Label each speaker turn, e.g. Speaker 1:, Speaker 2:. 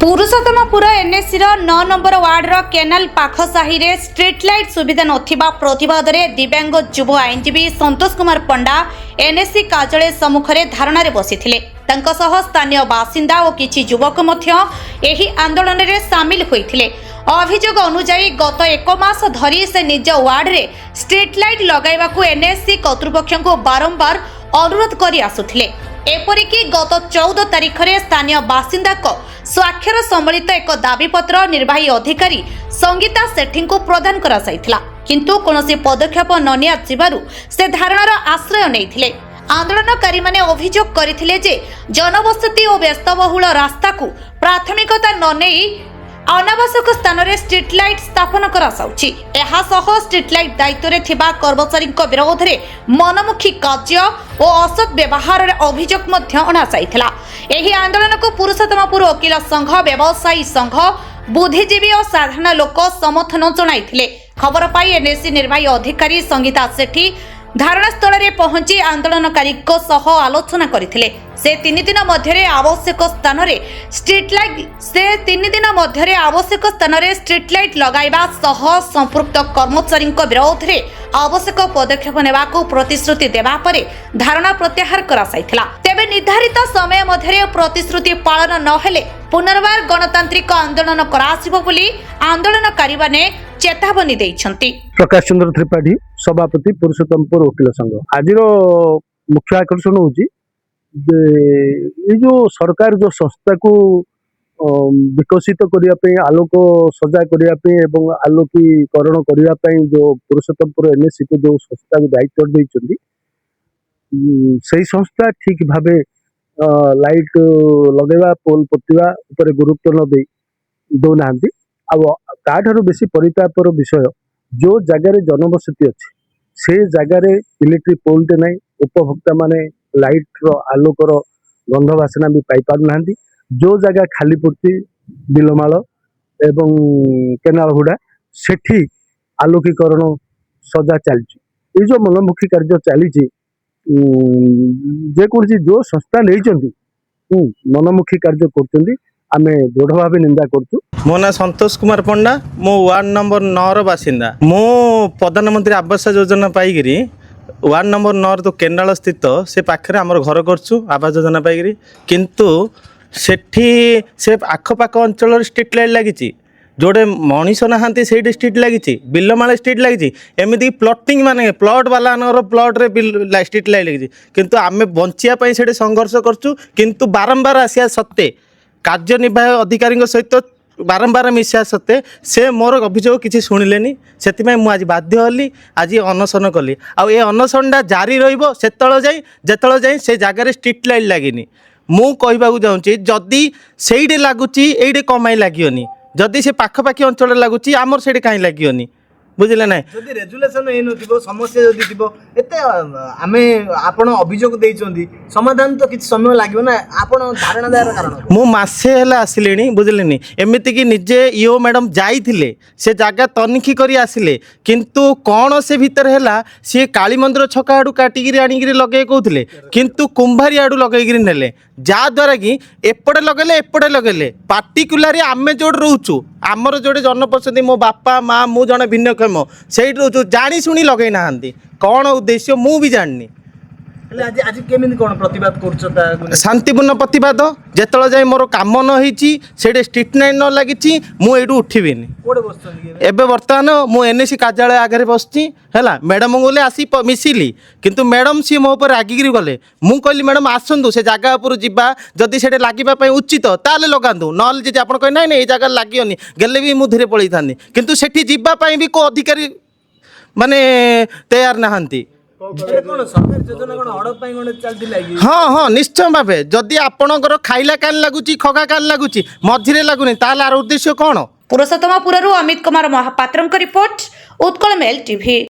Speaker 1: Purushottampur NAC 9 number वार्डर canal पाख साहि रे street light सुविधा नथिबा प्रतिवाद रे दिव्यांग युव आईनजीवी संतोष कुमार पंडा एनएसी कार्यालय सम्मुख रे धारणा रे बसिथिले। तांका सह स्थानीय बासिंदा और किछि युवक मध्य एही आंदोलन रे शामिल होइथिले। अभियोग अनुसार गत 1 मास धरी से निज वार्ड रे स्ट्रीट लाइट लगाइबाकू एनएसी कर्तृपक्ष को बारंबार अनुरोध करि आसुथिले। एपरिकी गत 14 तारिख रे स्थानीय बासिंदा को स्वाक्षर सम्मिलित एक दाबीपत्र निर्वाही अधिकारी संगीता सेठी को प्रदान करा साइथिला, किंतु कोनोसी पदक्षेप न नियाजिबारु से धारणार आश्रय नैथिले। आंदोलनकारी माने अभियोग करथिले जे जनबसति और व्यस्तबहुल रास्ता को प्राथमिकता न नेई अनावश्यक स्थान रे स्ट्रीट लाइट स्थापन करा साउची। एहा सह स्ट्रीट लाइट दायित्व रे थिबा कर्मचारी विरोध रे मनमुखी कार्य और असत व्यवहार रे अभियोग मध्य अणा जाइथिला। एही आंदोलन को पुरुषोत्तमपुर वकील संघ, व्यवसायी संघ, बुद्धिजीवी और साधारण लोक समर्थन जणाइथिले। खबर पाई एनएसी निर्वाही अधिकारी संगीता सेठी धारणा स्थल रे पहुंची आंदोलनकारी को सह आलोचना करथिले। से 3 दिन मध्यरे आवश्यक स्थान रे स्ट्रीट लाइट लगाइबा सह संपृक्त कर्मचारी विरोध रे आवश्यक पदक्षेप नेबाकू प्रतिश्रुति देबा परे धारणा प्रत्याहार करा साइथिला। तेबे निर्धारित समय मध्यरे प्रतिश्रुति पालन न हेले पुनर्बार गणतांत्रिक आंदोलन करासिबो बोली आंदोलनकारी माने चेतावनी दैछंती।
Speaker 2: प्रकाश चंद्र त्रिपाठी, सभापति पुरुषोत्तमपुर वकील संघ। आज मुख्य आकर्षण होची ये जो सरकार जो संस्था को विकसित करिया पे, आलोक सजा करिया पे एवं आलोकीकरण करिया पे जो पुरुषोत्तमपुर एनएसी को जो संस्था को दायित्व दैछंती, सही संस्था ठीक भावे लाइट लगेवा, पोल पोतिवा ऊपर गुरुत्व न दे दौनाहांती। ताठारु बेसी परितापर विषय जो जगार जनबसति अच्छी से जगार इलेक्ट्रिक पोलटे ना, उपभोक्ता माने लाइट रो आलोकर गंध बासना भी पाई पार ना। जो जगह खाली पड़ती बिलमाल एवं केनाल हुड़ा सेठी आलोकीकरण सजा चलती। जो मनमुखी कार्य चली जेकोसी जो संस्था नहीं मनमुखी कार्य कर आमे दृढ़ भाव निंदा करछु।
Speaker 3: मो ना संतोष कुमार पंडा, मो वार्ड नंबर 9 रो बासिंदा। मो प्रधानमंत्री आवास योजना पाइगिरी वार्ड नंबर 9 तो केनाल स्थित से पाखरे आमर घर करछु आवास योजना पाइगिरी, किंतु सेठी से आखपाख अंचल स्ट्रीट लाइट लगी जोड़े मनीष नहांती से स्ट्रीट लगी, बिलमाल स्ट्रीट लगी, एमती प्लटिंग माने प्लट वाला प्लट रे स्ट्रीट लाइट लगी, किंतु आमे बंचिया से संघर्ष करछु। किंतु बारंबार आसिया सत्ते कार्यनिर्वाही अधिकारी सहित बारंबार मिसा सत्ते से मोर अभियोग किसी शुणिले, से मुझे बाध्य हली आज अनशन कली। आउ ए अनशनटा जारी रतल जाए से जगार स्ट्रीट लाइट लगिनी। मु कहवाक चाहूँगी जदि से लगुच ये कमाई लगे, जदि से पाखपाखी अंचल लगुच आमर से कहीं लगे, बुझे ना।
Speaker 4: जदि रेजुलेशन हो समस्या जदि थी एत आमे आपण अभियोग देइचंदी समाधान तो किछ समय लागो ना। आपण धारणा दायर कारण
Speaker 3: मु मासे हेला आसिलेनी, बुझलेनी। एमिति कि निजे ईओ मैडम जाइथिले से जगह तनिखी करी आसिले, किंतु कौन से भीतर हेला सी काली मंदिर छका आडू काटिगिरी आनिगिरी लगे कहउथिले, किंतु कुंभारी आडू लगेगिरी नेले, जा द्वारा कि एपटे लगेले पार्टिकुलारी आमे जोड़ रोचु आमर जोड़े जनप्रतिनिधि मो बापा माँ मु जने भिन्नक्षम से रोचु जानी शुणी लगे ना कौन उद्देश्य मु भी जाननी।
Speaker 4: आज आज केमिन कोन प्रतिवाद करछता?
Speaker 3: शांतिपूर्ण प्रतिवाद जेतल जाय मोर काम न होईची सेडे स्ट्रीट लाइट न लागिची मु एडू उठिबिनी।
Speaker 4: कोडे बसछन
Speaker 3: एबे वर्तमान मु एनएसी कार्यालय आगे बसची हैला। मैडम बोले आसी मिसिली, किंतु मैडम सी मो ऊपर रागिगिरी गले। मु कहली मैडम आसंतु से जगह उपर जिबा, जदि सेडे लागिबा पई उचित ताले लगांतु, नल जे आपण कहि नै ए जगह लागियोनी गेले भी मु धीरे पळई थानी, किंतु सेठी जिबा पई भी को अधिकारी माने तैयार नहांती। हाँ हाँ निश्चय भाव जदि आपणकर खाइला कान लगुच खगा कान लगुच मझे लगुनि तार उद्देश्य कौन?
Speaker 1: Purushottampur Amit Kumar Mahapatra report, Utkal mail TV.